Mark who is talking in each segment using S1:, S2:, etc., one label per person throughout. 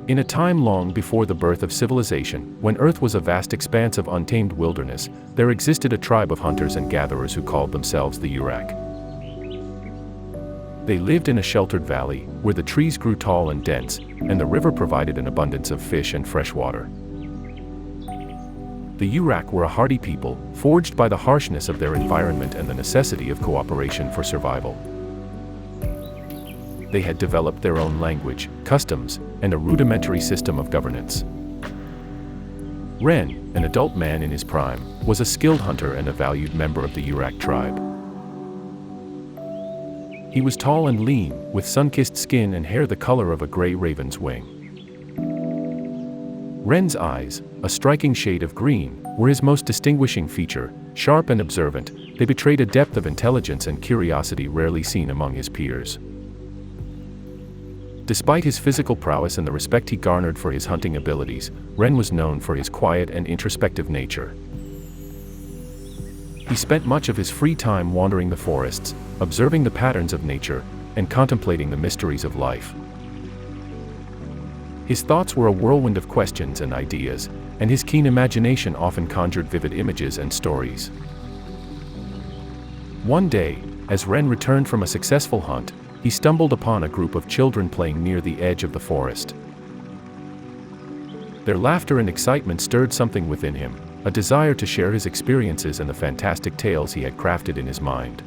S1: In a time long before the birth of civilization, when Earth was a vast expanse of untamed wilderness, there existed a tribe of hunters and gatherers who called themselves the Urak. They lived in a sheltered valley, where the trees grew tall and dense, and the river provided an abundance of fish and fresh water. The Urak were a hardy people, forged by the harshness of their environment and the necessity of cooperation for survival. They had developed their own language, customs, and a rudimentary system of governance. Renn, an adult man in his prime, was a skilled hunter and a valued member of the Urak tribe. He was tall and lean, with sun-kissed skin and hair the color of a gray raven's wing. Renn's eyes, a striking shade of green, were his most distinguishing feature. Sharp and observant, they betrayed a depth of intelligence and curiosity rarely seen among his peers. Despite his physical prowess and the respect he garnered for his hunting abilities, Renn was known for his quiet and introspective nature. He spent much of his free time wandering the forests, observing the patterns of nature, and contemplating the mysteries of life. His thoughts were a whirlwind of questions and ideas, and his keen imagination often conjured vivid images and stories. One day, as Renn returned from a successful hunt, he stumbled upon a group of children playing near the edge of the forest. Their laughter and excitement stirred something within him, a desire to share his experiences and the fantastic tales he had crafted in his mind.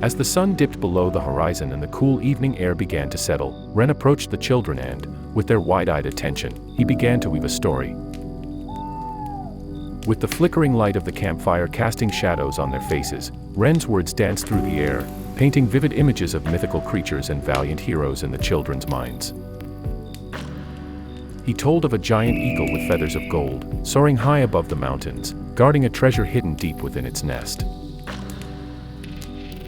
S1: As the sun dipped below the horizon and the cool evening air began to settle, Renn approached the children and, with their wide-eyed attention, he began to weave a story. With the flickering light of the campfire casting shadows on their faces, Renn's words danced through the air, painting vivid images of mythical creatures and valiant heroes in the children's minds. He told of a giant eagle with feathers of gold, soaring high above the mountains, guarding a treasure hidden deep within its nest.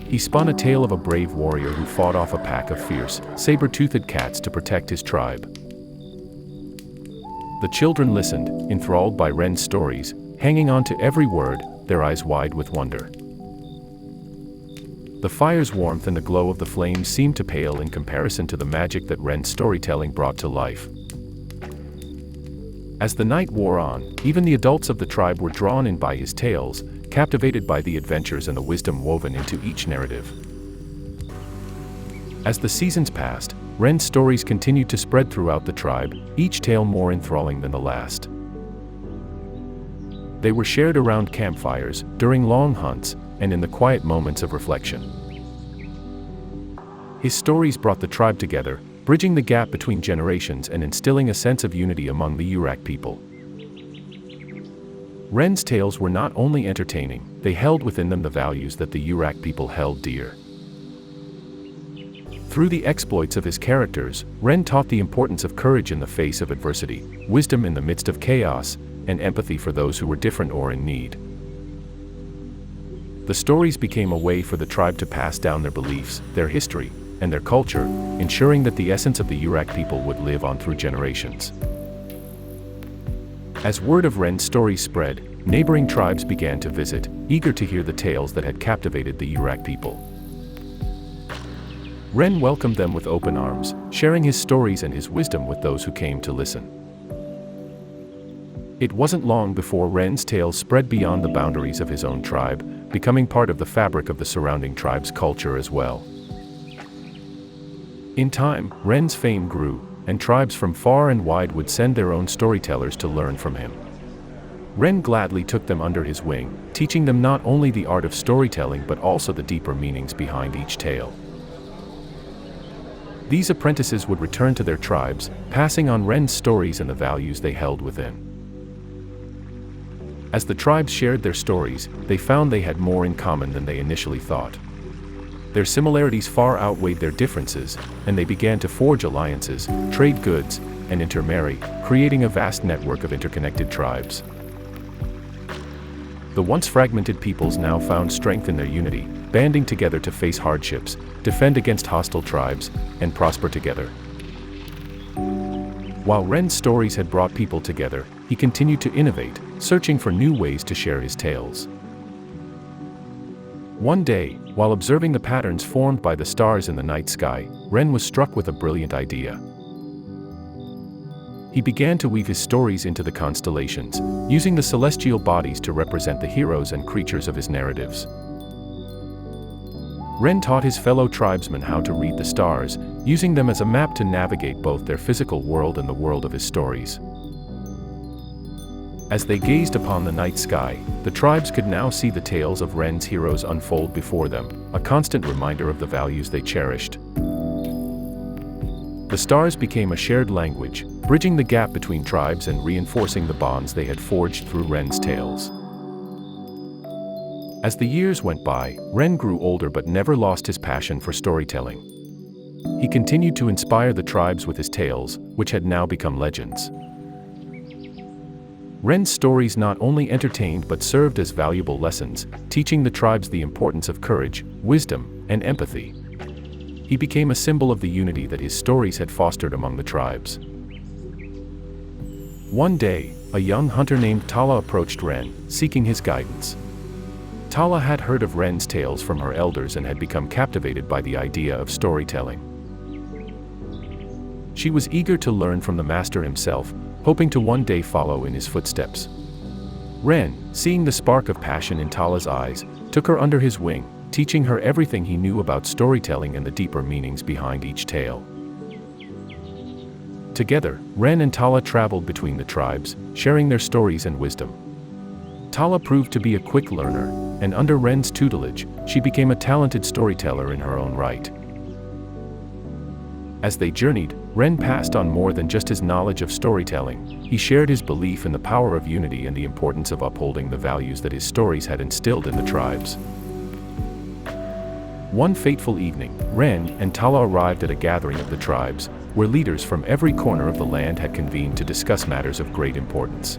S1: He spun a tale of a brave warrior who fought off a pack of fierce, saber-toothed cats to protect his tribe. The children listened, enthralled by Renn's stories, hanging on to every word, their eyes wide with wonder. The fire's warmth and the glow of the flames seemed to pale in comparison to the magic that Renn's storytelling brought to life. As the night wore on, even the adults of the tribe were drawn in by his tales, captivated by the adventures and the wisdom woven into each narrative. As the seasons passed, Renn's stories continued to spread throughout the tribe, each tale more enthralling than the last. They were shared around campfires, during long hunts, and in the quiet moments of reflection. His stories brought the tribe together, bridging the gap between generations and instilling a sense of unity among the Urak people. Renn's tales were not only entertaining, they held within them the values that the Urak people held dear. Through the exploits of his characters, Renn taught the importance of courage in the face of adversity, wisdom in the midst of chaos, and empathy for those who were different or in need. The stories became a way for the tribe to pass down their beliefs, their history, and their culture, ensuring that the essence of the Urak people would live on through generations. As word of Renn's stories spread, neighboring tribes began to visit, eager to hear the tales that had captivated the Urak people. Renn welcomed them with open arms, sharing his stories and his wisdom with those who came to listen. It wasn't long before Renn's tales spread beyond the boundaries of his own tribe, becoming part of the fabric of the surrounding tribe's culture as well. In time, Renn's fame grew, and tribes from far and wide would send their own storytellers to learn from him. Renn gladly took them under his wing, teaching them not only the art of storytelling but also the deeper meanings behind each tale. These apprentices would return to their tribes, passing on Renn's stories and the values they held within. As the tribes shared their stories, they found they had more in common than they initially thought. Their similarities far outweighed their differences, and they began to forge alliances, trade goods, and intermarry, creating a vast network of interconnected tribes. The once fragmented peoples now found strength in their unity, banding together to face hardships, defend against hostile tribes, and prosper together. While Renn's stories had brought people together, he continued to innovate, searching for new ways to share his tales. One day, while observing the patterns formed by the stars in the night sky, Renn was struck with a brilliant idea. He began to weave his stories into the constellations, using the celestial bodies to represent the heroes and creatures of his narratives. Renn taught his fellow tribesmen how to read the stars, using them as a map to navigate both their physical world and the world of his stories. As they gazed upon the night sky, the tribes could now see the tales of Renn's heroes unfold before them, a constant reminder of the values they cherished. The stars became a shared language, bridging the gap between tribes and reinforcing the bonds they had forged through Renn's tales. As the years went by, Renn grew older but never lost his passion for storytelling. He continued to inspire the tribes with his tales, which had now become legends. Renn's stories not only entertained but served as valuable lessons, teaching the tribes the importance of courage, wisdom, and empathy. He became a symbol of the unity that his stories had fostered among the tribes. One day, a young hunter named Tala approached Renn, seeking his guidance. Tala had heard of Renn's tales from her elders and had become captivated by the idea of storytelling. She was eager to learn from the master himself, hoping to one day follow in his footsteps. Renn, seeing the spark of passion in Tala's eyes, took her under his wing, teaching her everything he knew about storytelling and the deeper meanings behind each tale. Together, Renn and Tala traveled between the tribes, sharing their stories and wisdom. Tala proved to be a quick learner, and under Renn's tutelage, she became a talented storyteller in her own right. As they journeyed, Renn passed on more than just his knowledge of storytelling. He shared his belief in the power of unity and the importance of upholding the values that his stories had instilled in the tribes. One fateful evening, Renn and Tala arrived at a gathering of the tribes, where leaders from every corner of the land had convened to discuss matters of great importance.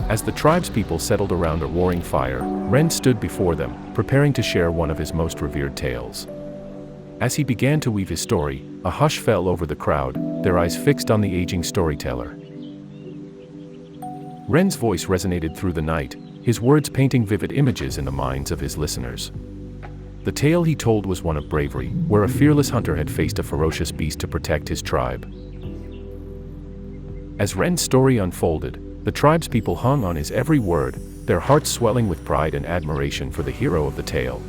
S1: As the tribespeople settled around a roaring fire, Renn stood before them, preparing to share one of his most revered tales. As he began to weave his story, a hush fell over the crowd, their eyes fixed on the aging storyteller. Renn's voice resonated through the night, his words painting vivid images in the minds of his listeners. The tale he told was one of bravery, where a fearless hunter had faced a ferocious beast to protect his tribe. As Renn's story unfolded, the tribespeople hung on his every word, their hearts swelling with pride and admiration for the hero of the tale.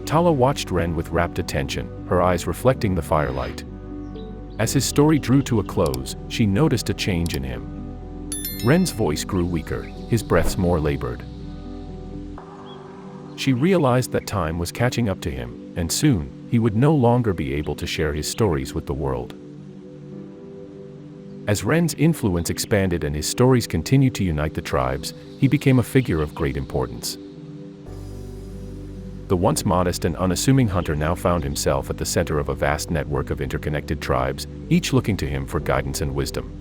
S1: Tala watched Renn with rapt attention, her eyes reflecting the firelight. As his story drew to a close, she noticed a change in him. Renn's voice grew weaker, his breaths more labored. She realized that time was catching up to him, and soon, he would no longer be able to share his stories with the world. As Renn's influence expanded and his stories continued to unite the tribes, he became a figure of great importance. The once modest and unassuming hunter now found himself at the center of a vast network of interconnected tribes, each looking to him for guidance and wisdom.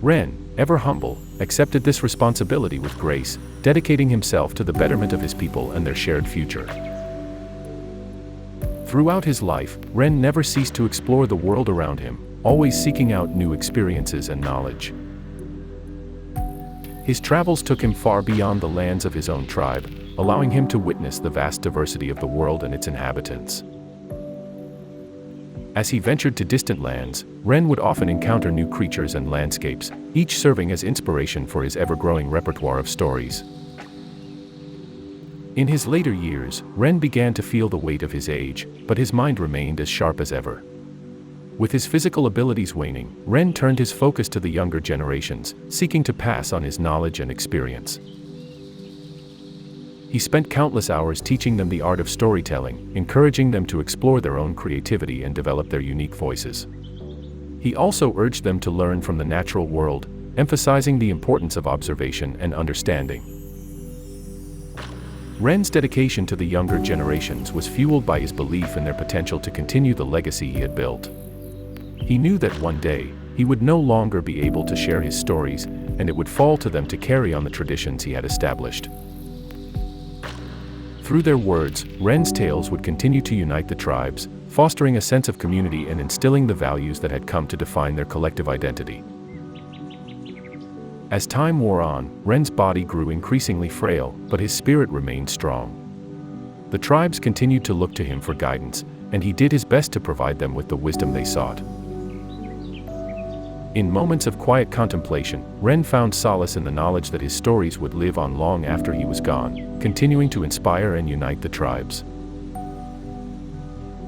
S1: Renn, ever humble, accepted this responsibility with grace, dedicating himself to the betterment of his people and their shared future. Throughout his life, Renn never ceased to explore the world around him, always seeking out new experiences and knowledge. His travels took him far beyond the lands of his own tribe, allowing him to witness the vast diversity of the world and its inhabitants. As he ventured to distant lands, Renn would often encounter new creatures and landscapes, each serving as inspiration for his ever-growing repertoire of stories. In his later years, Renn began to feel the weight of his age, but his mind remained as sharp as ever. With his physical abilities waning, Renn turned his focus to the younger generations, seeking to pass on his knowledge and experience. He spent countless hours teaching them the art of storytelling, encouraging them to explore their own creativity and develop their unique voices. He also urged them to learn from the natural world, emphasizing the importance of observation and understanding. Renn's dedication to the younger generations was fueled by his belief in their potential to continue the legacy he had built. He knew that one day, he would no longer be able to share his stories, and it would fall to them to carry on the traditions he had established. Through their words, Renn's tales would continue to unite the tribes, fostering a sense of community and instilling the values that had come to define their collective identity. As time wore on, Renn's body grew increasingly frail, but his spirit remained strong. The tribes continued to look to him for guidance, and he did his best to provide them with the wisdom they sought. In moments of quiet contemplation, Renn found solace in the knowledge that his stories would live on long after he was gone, continuing to inspire and unite the tribes.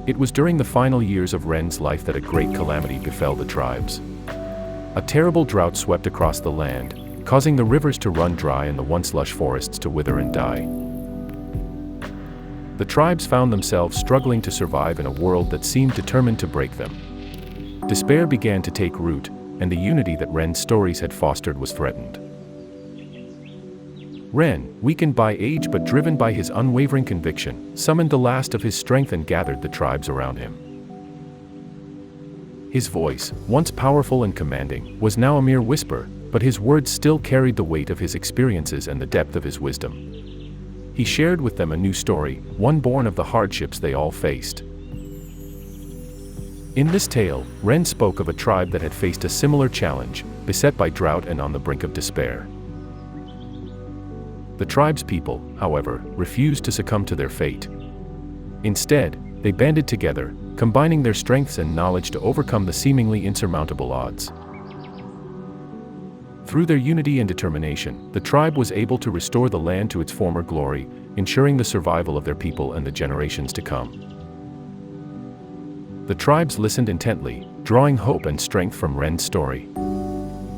S1: It was during the final years of Renn's life that a great calamity befell the tribes. A terrible drought swept across the land, causing the rivers to run dry and the once lush forests to wither and die. The tribes found themselves struggling to survive in a world that seemed determined to break them. Despair began to take root, and the unity that Renn's stories had fostered was threatened. Renn, weakened by age but driven by his unwavering conviction, summoned the last of his strength and gathered the tribes around him. His voice, once powerful and commanding, was now a mere whisper, but his words still carried the weight of his experiences and the depth of his wisdom. He shared with them a new story, one born of the hardships they all faced. In this tale, Renn spoke of a tribe that had faced a similar challenge, beset by drought and on the brink of despair. The tribe's people, however, refused to succumb to their fate. Instead, they banded together, combining their strengths and knowledge to overcome the seemingly insurmountable odds. Through their unity and determination, the tribe was able to restore the land to its former glory, ensuring the survival of their people and the generations to come. The tribes listened intently, drawing hope and strength from Renn's story.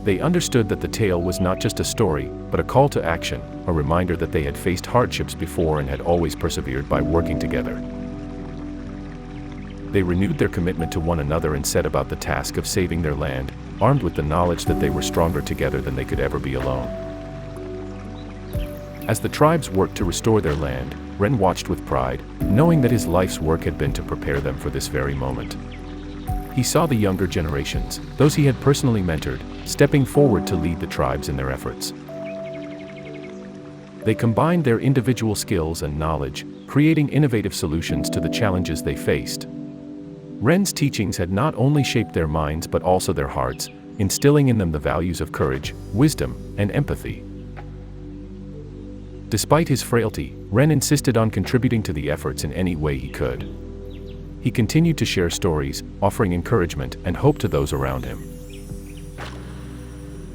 S1: They understood that the tale was not just a story, but a call to action, a reminder that they had faced hardships before and had always persevered by working together. They renewed their commitment to one another and set about the task of saving their land, armed with the knowledge that they were stronger together than they could ever be alone. As the tribes worked to restore their land, Renn watched with pride, knowing that his life's work had been to prepare them for this very moment. He saw the younger generations, those he had personally mentored, stepping forward to lead the tribes in their efforts. They combined their individual skills and knowledge, creating innovative solutions to the challenges they faced. Renn's teachings had not only shaped their minds but also their hearts, instilling in them the values of courage, wisdom, and empathy. Despite his frailty, Renn insisted on contributing to the efforts in any way he could. He continued to share stories, offering encouragement and hope to those around him.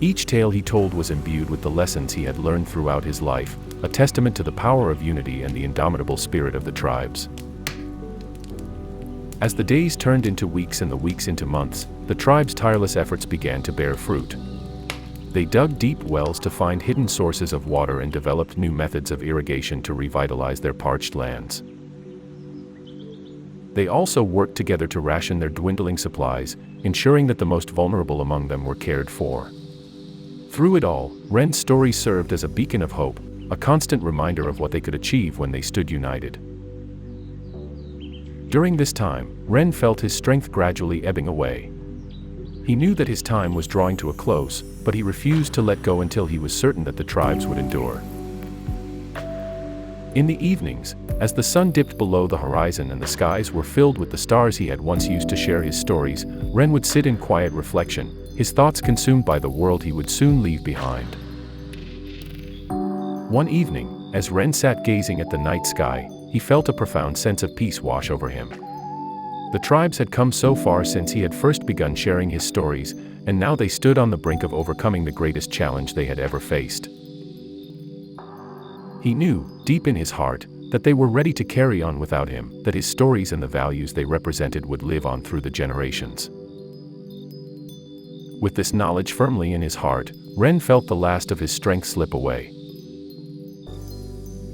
S1: Each tale he told was imbued with the lessons he had learned throughout his life, a testament to the power of unity and the indomitable spirit of the tribes. As the days turned into weeks and the weeks into months, the tribe's tireless efforts began to bear fruit. They dug deep wells to find hidden sources of water and developed new methods of irrigation to revitalize their parched lands. They also worked together to ration their dwindling supplies, ensuring that the most vulnerable among them were cared for. Through it all, Renn's story served as a beacon of hope, a constant reminder of what they could achieve when they stood united. During this time, Renn felt his strength gradually ebbing away. He knew that his time was drawing to a close, but he refused to let go until he was certain that the tribes would endure. In the evenings, as the sun dipped below the horizon and the skies were filled with the stars he had once used to share his stories, Renn would sit in quiet reflection, his thoughts consumed by the world he would soon leave behind. One evening, as Renn sat gazing at the night sky, he felt a profound sense of peace wash over him. The tribes had come so far since he had first begun sharing his stories, and now they stood on the brink of overcoming the greatest challenge they had ever faced. He knew, deep in his heart, that they were ready to carry on without him, that his stories and the values they represented would live on through the generations. With this knowledge firmly in his heart, Renn felt the last of his strength slip away.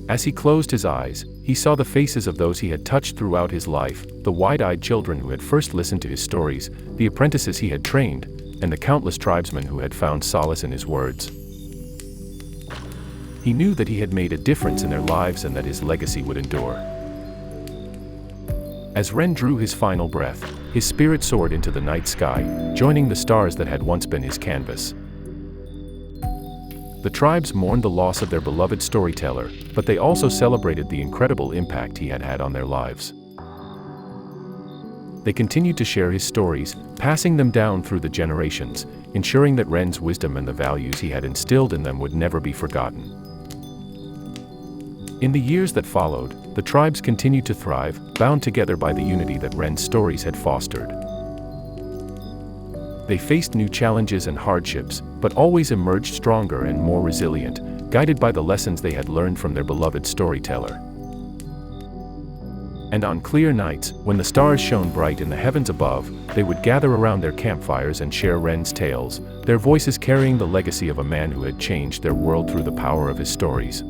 S1: As he closed his eyes, he saw the faces of those he had touched throughout his life, the wide-eyed children who had first listened to his stories, the apprentices he had trained, and the countless tribesmen who had found solace in his words. He knew that he had made a difference in their lives and that his legacy would endure. As Renn drew his final breath, his spirit soared into the night sky, joining the stars that had once been his canvas. The tribes mourned the loss of their beloved storyteller, but they also celebrated the incredible impact he had had on their lives. They continued to share his stories, passing them down through the generations, ensuring that Renn's wisdom and the values he had instilled in them would never be forgotten. In the years that followed, the tribes continued to thrive, bound together by the unity that Renn's stories had fostered. They faced new challenges and hardships, but always emerged stronger and more resilient, guided by the lessons they had learned from their beloved storyteller. And on clear nights, when the stars shone bright in the heavens above, they would gather around their campfires and share Renn's tales, their voices carrying the legacy of a man who had changed their world through the power of his stories.